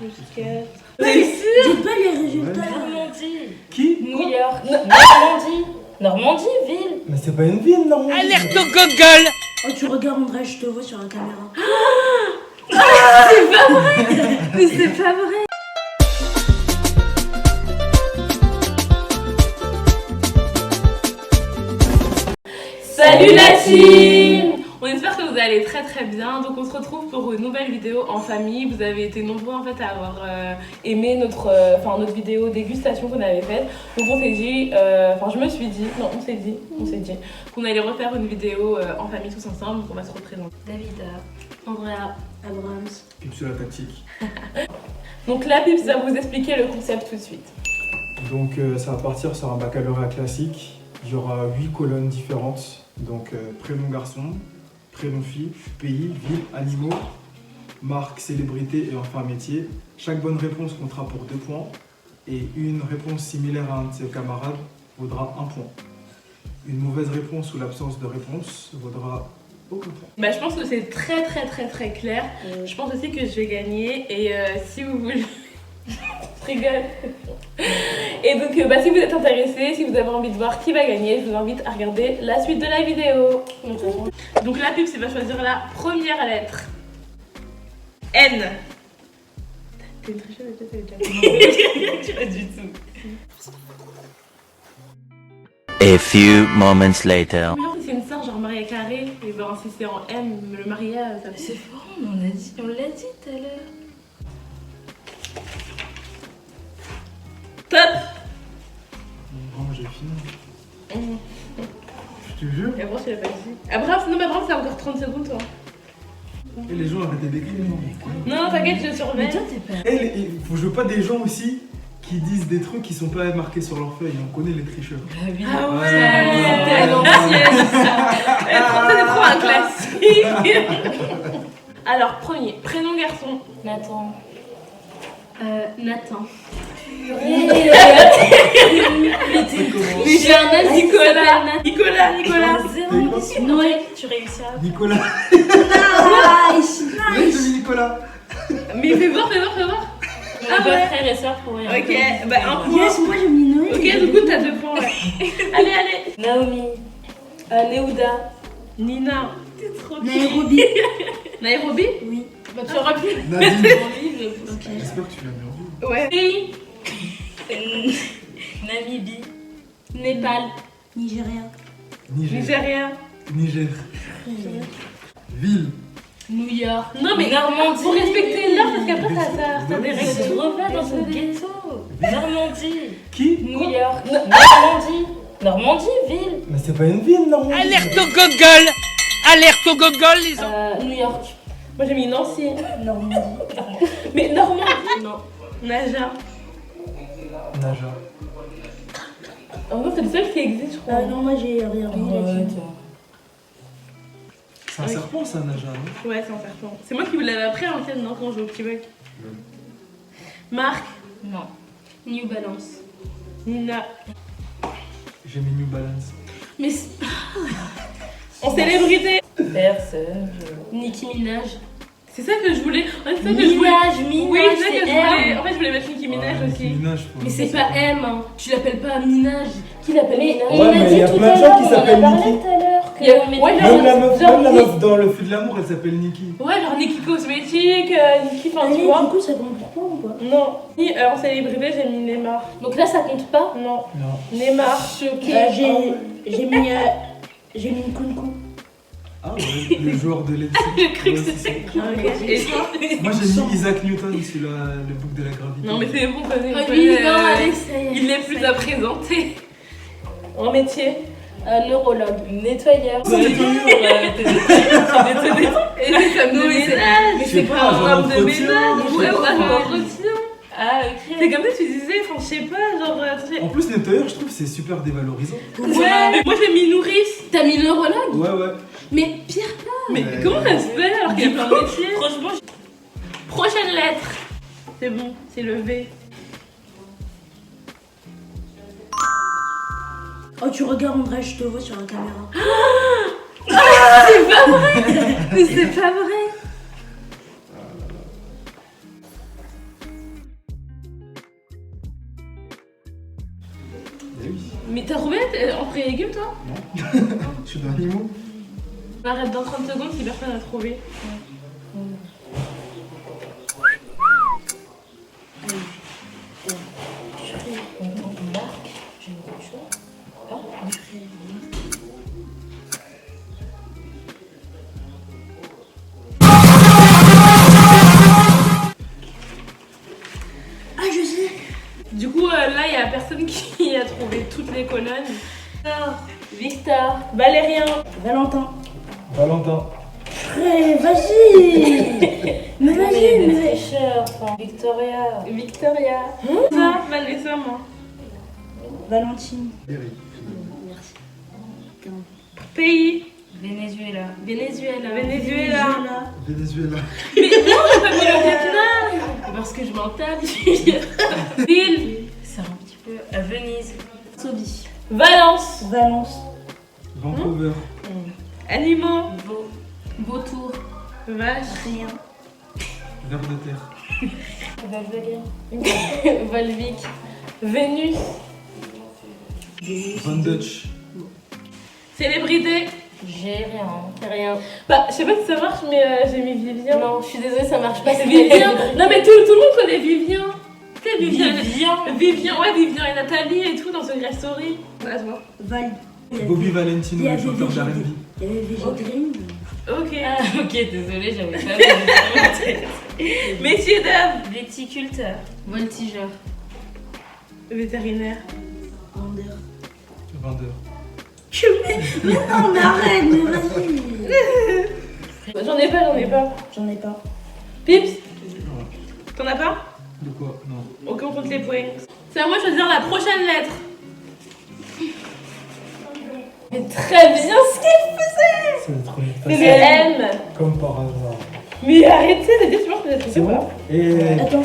Muscat. T'es sûr? Dites pas les résultats. Normandie. Qui? New York. Normandie. Normandie, ville. Mais c'est pas une ville, non? Alerte au Google. Oh, tu regardes André, je te vois sur la caméra. C'est pas vrai. Mais c'est pas vrai. Salut la team! On espère que vous allez très très bien. Donc on se retrouve pour une nouvelle vidéo en famille. Vous avez été nombreux en fait à avoir aimé notre vidéo dégustation qu'on avait faite. Donc on s'est dit, je me suis dit, non on s'est dit qu'on allait refaire une vidéo en famille tous ensemble. Donc on va se représenter. Davida, Andrea, Abrams. Pipe sur la tactique. Donc la pipe va vous expliquer le concept tout de suite. Donc ça va partir sur un baccalauréat classique. Il y aura 8 colonnes différentes. Donc prénom garçon, prénom fille, pays, ville, animaux, marque, célébrité et enfin métier. Chaque bonne réponse comptera pour 2 points et une réponse similaire à un de ses camarades vaudra 1 point. Une mauvaise réponse ou l'absence de réponse vaudra aucun point. Bah, je pense que c'est très clair. Je pense aussi que je vais gagner et si vous voulez... Je rigole. Et donc si vous êtes intéressés, si vous avez envie de voir qui va gagner, je vous invite à regarder la suite de la vidéo. Donc la pub, va choisir la première lettre. N. T'es une tricheuse, peut-être pas du tout. A few moments later. C'est une sœur genre Maria Carré, et ben si c'est en M, le Maria, ça fait... C'est fort, on l'a dit tout à l'heure. Top. Oh, j'ai fini. Je te jure. Et Abrams, il a pas dit. Abrams, non mais Abrams, c'est encore 30 secondes toi. Et les gens arrêtez d'écrire. Non, t'inquiète, je surveille. Mais toi, t'es pas. Et je veux pas des gens aussi qui disent des trucs qui sont pas marqués sur leur feuille. On connaît les tricheurs. Ah oui. Ah ouais, ouais. c'était à l'ancienne ça. C'était trop un classique. Alors, premier, prénom garçon. Nathan. Nathan. Nicolas. Noé, tu réussiras. Nicolas. Nice. Oui, Nicolas. Mais fais voir. On Ah est pas ouais. frères et sœurs pour rien. Ok, bah un point. Yes, moi j'ai mis Noé. Ok, du coup t'as 2 points. Ouais. Allez. Naomi. Néouda. Nina. T'es trop cute. Nairobi. Nairobi. Oui. Bah tu auras pu. Nadine. Ok. J'espère que tu l'as bien vu. Ouais. Pays. Namibie. Népal. Nigeria. Nigeria. Niger. Ville. New York. Non mais Normandie. faut respecter l'heure parce qu'après ça des Oui, règles. c'est Reviens dans ton ghetto. Normandie. Qui? New York. Normandie. Normandie, ville. Mais c'est pas une ville, non? Alerte au Google. Alerte au Google, les enfants. New York. Moi j'ai mis Nancy. Normandie. Mais Normandie. Non. Naja. Naja. En gros c'est le seul qui existe je crois. Non, moi j'ai rien mis là-dessus. C'est un serpent, ça, Naja, non? Ouais c'est un serpent. C'est moi qui vous l'avais appris en fait non quand je jouais au petit bug. Marc. Non. New Balance. Nina. J'ai mis New Balance. Mais en célébrité. Personne. Nicki Minaj. C'est ça que je voulais. En fait, c'est ça que je voulais. Minaj, Oui, c'est ça que je voulais. M. En fait, je voulais mettre Nicki Minaj Ah, Nicki aussi. Minaj, faut- Mais c'est pas M, hein. Tu l'appelles pas Minaj. Qui l'appelle Minaj? Ouais, mais il y a plein de gens qui s'appellent Nicki. tout à l'heure. Il y a- ouais, Même la meuf, genre, même la meuf dans le feu de l'amour, elle s'appelle Nicki. Ouais, genre Nicki Cosmétique, Nicki, enfin tu Du vois. coup, ça compte pour toi ou pas? Non. Si, en célébrité, j'ai mis Neymar. Donc là, ça compte pas? Non. Non. Neymar. J'ai mis Nkunku. Ah ouais, le joueur de Leipzig. J'ai cru que Ouais, c'était. c'est ça. Et toi? Moi j'ai mis Isaac Newton sur le bouc de la gravité. Non, mais c'est bon, Oui, non, allez, il n'est plus à présenter. En métier. Neurologue. Nettoyeur. Et c'est ça me de ménage. Mais c'est pas un genre de d'entretien, ménage. je Ouais, sais on pas. a un entretien. Ah, ok. C'est comme ça que tu disais, enfin, je sais pas, genre. En plus, nettoyeur, je trouve que c'est super dévalorisant. Ouais, moi j'ai mis nourrice. T'as mis neurologue? Ouais, ouais. Mais pire pas. Mais Ouais. comment ça se fait alors qu'il y a plein de métiers? Franchement, Prochaine lettre. C'est bon, c'est le V. oh, tu regardes André, je te vois sur la caméra. C'est pas vrai. Mais c'est pas vrai. Eh oui. Mais t'as trouvé en fruits et légumes toi? Je suis dans animaux. On arrête dans 30 secondes si personne n'a trouvé. Ah, je sais. Du coup, là, il y a personne qui a trouvé toutes les colonnes. Victor, Valérien, Valentin. Valentin. Frère, vas-y. Mais vas-y, mais... Victoria. Victoria. Ça, Vanessa, moi. Valentine. Berry. Pays. Venezuela. Venezuela. Venezuela. Venezuela. Mais non, on n'a pas mis le Vietnam. Parce que je m'en tape. Ville. C'est un petit peu... Venise. Sobi. Valence. Valence. Vancouver. Animaux. Vautour. Vache. Rien. Vers de terre. Volvic. Vénus. Van Dutch. Célébrité. J'ai rien. Bah, je sais pas si ça marche, mais j'ai mis Vivien. Non, je suis désolée, ça marche pas. C'est Vivien. Non, mais tout le monde connaît Vivien. Tu sais, Vivien. Ouais, Vivien et Nathalie et tout dans Secret Story. Ouais, toi. Val. Bobby Valentino, il y le avait chanteur VGD. d'R&B. Il y avait végétarien. Ok. Ah, ok, désolée, j'avais pas vu. Métier d'âme. Viticulteur. Voltigeur. Vétérinaire. Vendeur. Vendeur. Mais non, mais arrête, mais vas-y. J'en ai pas. J'en ai pas. Pips. T'en as pas? De quoi? Non. Ok, on compte les points. C'est à moi de choisir la prochaine lettre. Mais très bien ce qu'il faisait. C'est trop C'est le facile. M. Comme par hasard. Mais arrêtez de dire que je C'est bon? Et... Attends.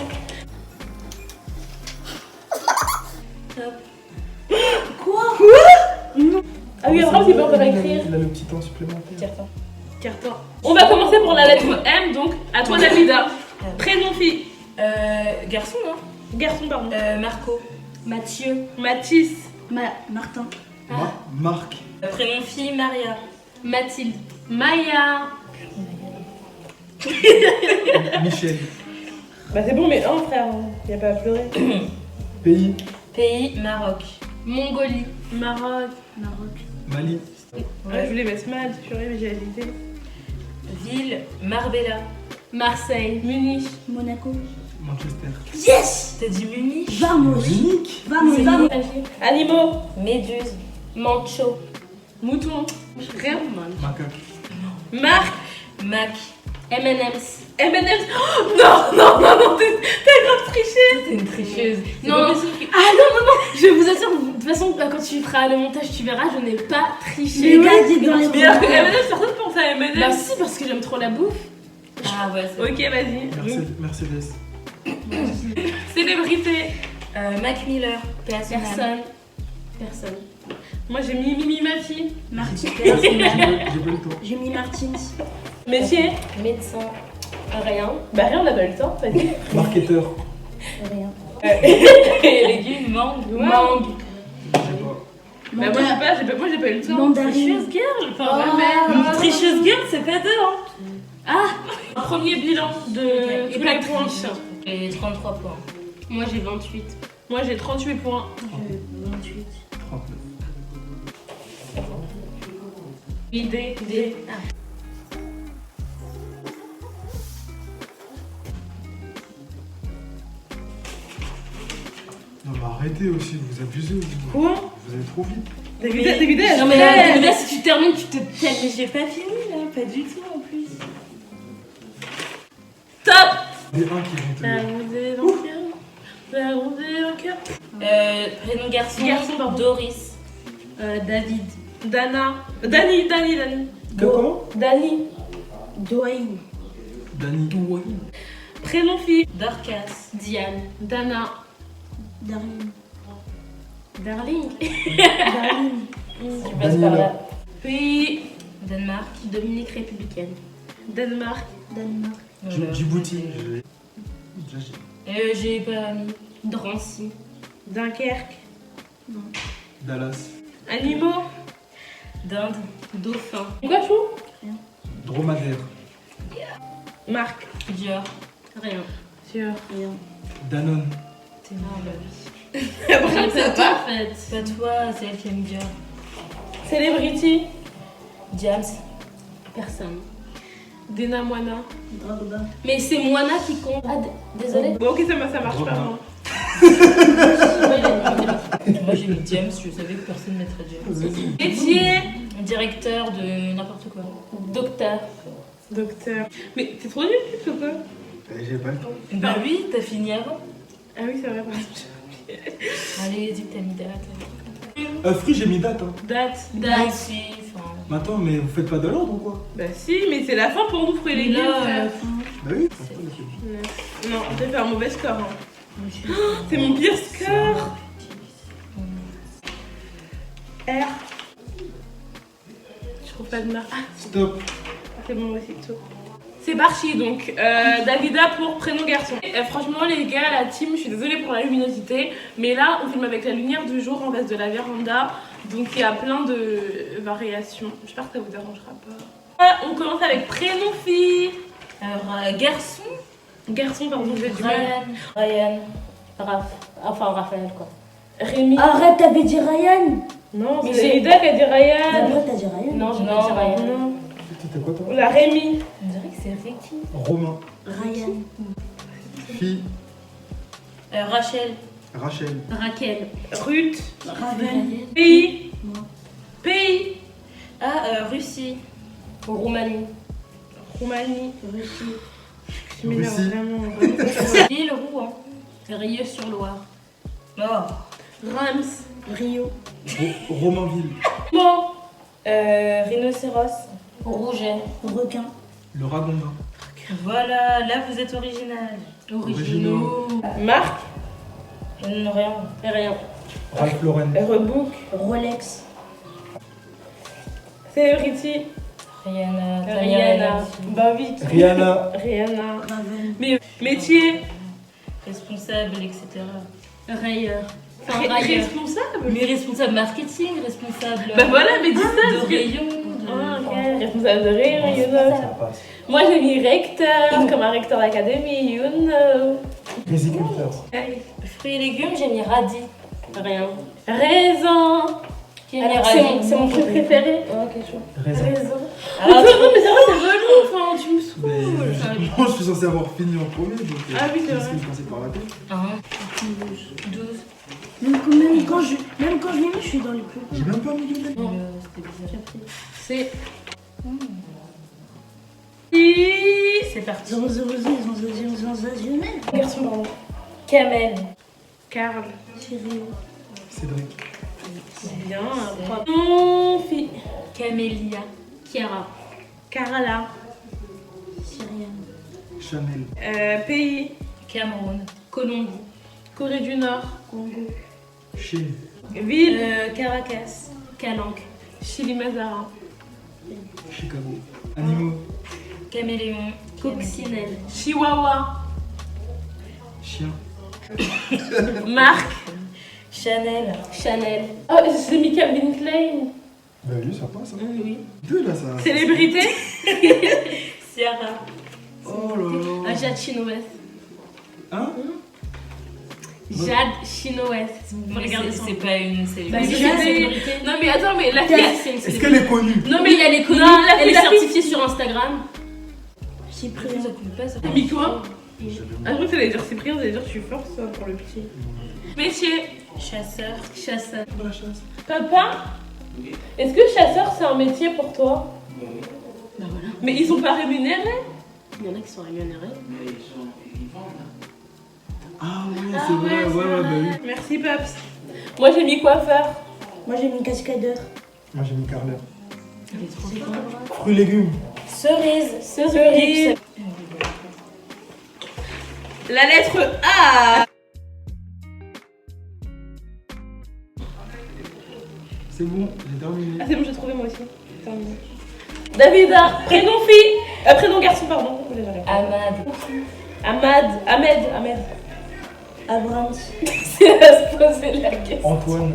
Quoi? Non. Ah oui, Abraham, c'est pas encore écrire. Il a le petit temps supplémentaire. Carton. On va commencer pour la lettre M, donc à toi, Davida. Prénom fille. Garçon, non? Garçon, pardon. Marco. Mathieu. Mathis. Martin. Marc. Prénom fille, Maria. Mathilde. Maya. Michel. Bah c'est bon, mais un frère, y a pas à pleurer. Pays. Pays, Maroc. Mongolie. Maroc. Mali. Ouais, je voulais mettre mal, purée, mais j'ai hésité. Ville, Marbella. Marseille. Munich. Monaco. Manchester. Yes! T'as dit Munich? Vamos! Munich. Vamos! Animaux. Méduse. Mancho. Mouton. Rien. Macaque. Marc. Mac. M&M's. M&M's. Oh, non, t'as grave triché. T'es une tricheuse. Non, Non, non, je vous assure, de toute façon, quand tu feras le montage, tu verras, je n'ai pas triché. Les gars, dites dans les Mais alors que M&M's, personne pense à M&M's. Bah si, parce que j'aime trop la bouffe. Ah ouais, c'est Ok, vas-y. Mercedes. Célébrité. Mac Miller. Personne. Moi, j'ai mis Mimi Mati. Martin. J'ai pas le temps. J'ai mis Martins. Métier. Médecin. Rien. Bah rien, on n'a pas eu le temps, vas-y. Marketeur. Rien. Légumes, mangue. Mangue. Je sais pas. Bah moi, j'ai pas eu le temps. Mandarine. Tricheuse girl. Enfin, Oh. ouais, Tricheuse girl, c'est pas deux, hein. Premier bilan de tous les points. J'ai 33 points. Moi j'ai 28. Moi, j'ai 38 points. 28. 39. Idée. Non mais arrêtez aussi, vous abusez. Quoi? Vous allez trop vite. Davida, Non mais là, si tu termines, tu te tais. Mais j'ai pas fini là, pas du tout en plus. Top. Des 1 qui vont te La rosée dans le cœur. La rosée dans le cœur. Prénom garçon. Garçon, pardon. Doris. David. Dana. Dani. De comment? Dani. Dwayne. Dani. Prénom fille. Dorcas. Diane. Dana. Darling. Darling. Darling. Tu passes par là. Pays. Danemark. Dominique républicaine. Danemark. Danemark. Djibouti. J'ai pas mis. Drancy. Dunkerque. Non. Dallas. Animaux. Dinde. Dauphin. Quoi, chou? Dromadaire. Marque. Dior. Rien. Sûr. Rien. Danone. T'es marre, la vie. Après, ça va. En fait. Pas toi, c'est elle qui aime Dior. Celebrity. James. Personne. Dena Moana. Drogba. Mais c'est Moana qui compte. Ah, désolé. Bon, ok, ça marche pas, Drogba. moi. Moi j'ai mis James, je savais que personne ne mettrait James. Métier. Directeur de n'importe quoi. Docteur. Docteur. Mais t'es trop nul, ou quoi? J'ai pas le temps. Bah oui, t'as fini avant. Ah oui, c'est vrai, pardon. Allez, dis que t'as mis date. Fruits, j'ai mis date. Hein. Date. Date aussi, enfin. Mais attends, mais vous faites pas de l'ordre ou quoi? Bah si, mais c'est la fin pour nous, fruits et légumes. Là, frère. Bah oui. Non, j'ai fait un mauvais score. Hein. C'est mon pire score. R. Je trouve pas de marque. Ah, Stop. c'est bon aussi tout. C'est parti donc. Davida pour prénom garçon. Franchement les gars, la team, je suis désolée pour la luminosité, mais là on filme avec la lumière du jour en base de la véranda, donc il y a plein de variations. J'espère que ça vous dérangera pas. On commence avec prénom fille. Alors, garçon. Garçon, pardon, j'ai du mal. Ryan. Raphaël quoi. Rémi. Arrête, t'avais dit Ryan. Non, Mais c'est c'est- Davida qui a dit Ryan. Après, t'as dit Ryan. Non, j'ai pas dit Ryan. Non. C'était quoi toi? La Rémi. On dirait que c'est Ricky. Romain. Ryan. Fille. Rachel. Rachel. Raquel. Ruth. Raven. Pays. Moi. Pays. Ah, Russie. Roumanie. Roumanie. Russie. Je m'énerve Russie. vraiment. Lille, Rouen. Rieux-sur-Loire. Oh. Rams. Rio. Romainville. Bon. Rhinocéros. Rouget. Requin. Le Ragondin. Voilà, là vous êtes original. Originaux. Marc. Rien. Ralph Lauren. Rebook. Rolex. Celebrity. Rihanna. Bah vite. Rihanna. Rihanna. Raven. Métier. Responsable, etc. Rayeur. Enfin, railleur. Responsable. Mais responsable marketing, responsable. Bah voilà, mais dis ça. De parce que- rayon. Ah, ok. Responsable de rayon, you know. Ça passe. Moi j'ai mis recteur, comme un recteur d'académie, you know. Riziculteur. Fruits et légumes, j'ai mis radis. Rien. Raisin. Qui a mis Alors, radis c'est mon fruit préféré. Ok, chaud. Raisin. Raisin. Ah, Non, mais c'est vrai, c'est relou, enfin, tu me saoules. Mais moi je suis censé avoir fini en premier, donc Ah oui, c'est qu'est-ce vrai. que je pensais par la tête? 12. Même quand je l'ai mis, je suis dans les plus. J'ai même pas mis de tête. C'était bizarre. C'est. C'est parti. Sensationnel. Garçon, pardon. Camel. Carl. Rio. Cédric. Bien. Mon fille. Camélia. Chiara. Carla. Syrienne. Chanel. Pays. Cameroun. Colombie. Corée du Nord. Congo. Chine. Ville. Caracas. Calanque. Chili Mazarin. Chicago. Animaux. Caméléon. Coccinelle. Chihuahua. Chien. Marc. Chanel. Oh, j'ai mis Calvin Klein. Bah oui, ça passe. Hein. Oui. Deux là, ça. Célébrité. Ciara. Oh là là. Jade Chinoès. Hein? Jade Chinoès. Regardez, c'est pas une Bah, célébrité. c'est une célébrité. Non mais attends, mais la fille. C'est une Est-ce célébrité. qu'elle est connue? Non mais Elle est connue, Non, la elle est fille- certifiée sur Instagram. Cyprien. Ça coule pas, ça. T'as mis quoi? Ah, je crois que t'allais dire Cyprien, t'allais dire je suis forte ça, pour le petit. Métier. Chasseur. Dans la chasse. Papa, est-ce que chasseur c'est un métier pour toi? Bah voilà. Mais ils sont pas rémunérés? Il y en a qui sont rémunérés. Ah ouais, c'est vrai, ouais, bah oui. Merci Paps. Moi j'ai mis coiffeur. Moi, j'ai mis cascadeur. Moi j'ai mis carleur. Elle est trop forte. Fruits, légumes. Cerise. La lettre A. C'est bon, j'ai terminé. Ah c'est bon, j'ai trouvé moi aussi. Terminé. Davida, prénom fille. Prénom garçon, pardon. Ahmed. Abrams. C'est à se poser la question. Antoine.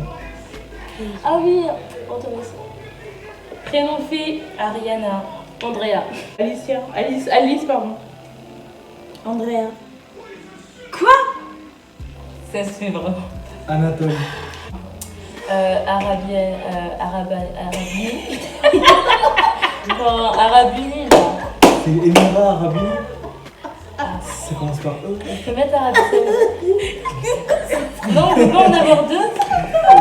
Ah oui, intéressant. Prénom fille, Ariana. Andrea. Alicia. Alice, pardon. Andrea. Ça se fait vraiment. Anatole. Arabie. Non, Arabie. C'est Emira Arabi. Ça commence par E. Je peux mettre Arabie Saoudite. Non, on peut pas en avoir deux.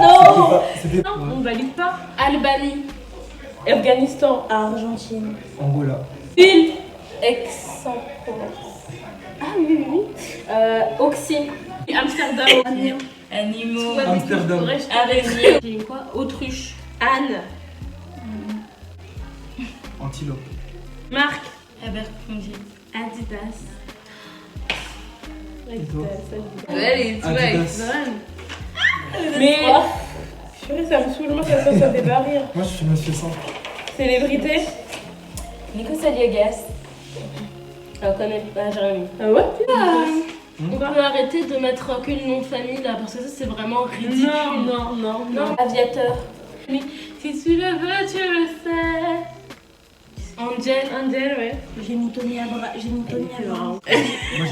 Non. C'était Non, on valide pas. Albanie. Afghanistan. Argentine. Angola. Île. Aix-en-Provence. Ah oui. Oxy. Amsterdam. Animaux. Amsterdam. Araignée. J'ai eu quoi? Autruche. Anne. Antilope. Marc. Abercrombie. Adidas. Et toi? Allez, tu Adidas. Mais. Purée, ça me saoule, moi ça fait pas rire. Moi je suis Monsieur Sang. Célébrité. Nico Saliegas. On connaît pas, Jérémy. Ah ouais? On peut arrêter de mettre que le nom de famille là, parce que ça c'est vraiment ridicule. Non. Aviateur. Si tu le veux, tu le sais. Angel, ouais. J'ai mis Tony Abraham. Moi j'ai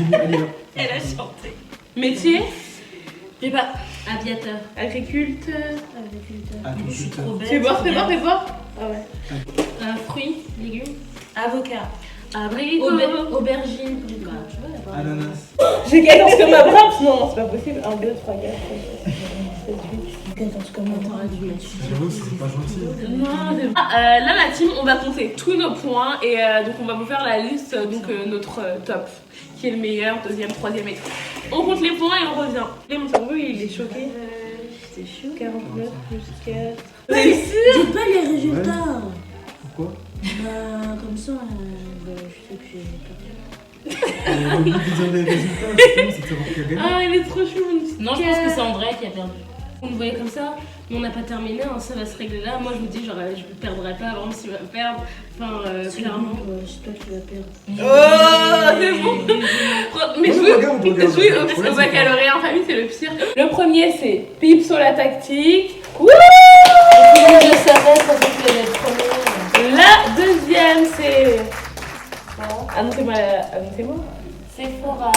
mis Alila. Elle a chanté. Métier. Je sais pas. Aviateur. Agriculteur. Je suis trop bête. Fais voir. Ah ouais. Fruits, légumes. Avocat. Abricot. Aubergine. Ananas. J'ai 14 comme Abraham. Non, c'est pas possible. 1, 2, 3, 4, 5, 6, 7, 8. 14 comme T'aurais dû mettre. J'avoue, c'est pas gentil. Non, c'est bon. Là, la team, on va compter tous nos points et donc on va vous faire la liste, donc notre top, qui est le meilleur, deuxième, troisième et tout. On compte les points et on revient. Et mon cerveau, il est choqué. C'est chaud. 49 plus 4. Dites pas les résultats. Pourquoi? Bah, comme ça, je sais que j'ai perdu. Le but de dire les résultats, justement, c'est de savoir qui a gagné. Ah, il est trop chou, mon petit Non, je pense que c'est cœur. André qui a perdu. Vous me voyez comme ça, mais on n'a pas terminé, hein, ça va se régler là. Moi je vous dis, genre, je ne perdrai pas, vraiment s'il va perdre. Enfin, clairement. C'est toi qui vas perdre. Oh, c'est bon. Mais regarde. jouer au baccalauréat en famille, c'est le pire. Le premier, c'est Pipso la tactique. Wouh! Je savais quand je faisais le premier. La deuxième, c'est... Annoncez-moi. Sephora.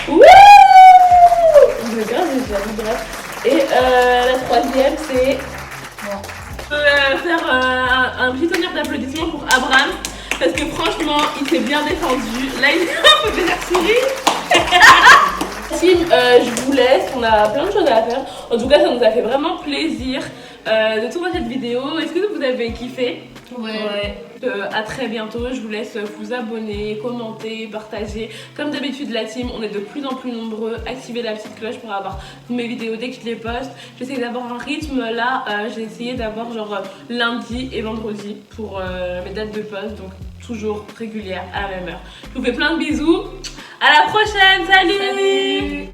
Wouh! Je grave, j'ai déjà vu, bref. Et la troisième, c'est... faire un petit tonnerre d'applaudissements pour Abraham. Parce que franchement, il s'est bien défendu. Là, il faut déjà sourire. Team, je vous laisse, on a plein de choses à faire. En tout cas, ça nous a fait vraiment plaisir de tourner cette vidéo. Est-ce que vous avez kiffé? Ouais. À très bientôt, je vous laisse vous abonner, commenter, partager. Comme d'habitude, la team, on est de plus en plus nombreux. Activez la petite cloche pour avoir toutes mes vidéos dès que je les poste. J'essaie d'avoir un rythme là, j'ai essayé d'avoir genre lundi et vendredi pour mes dates de poste, donc toujours régulière à la même heure. Je vous fais plein de bisous, à la prochaine, salut.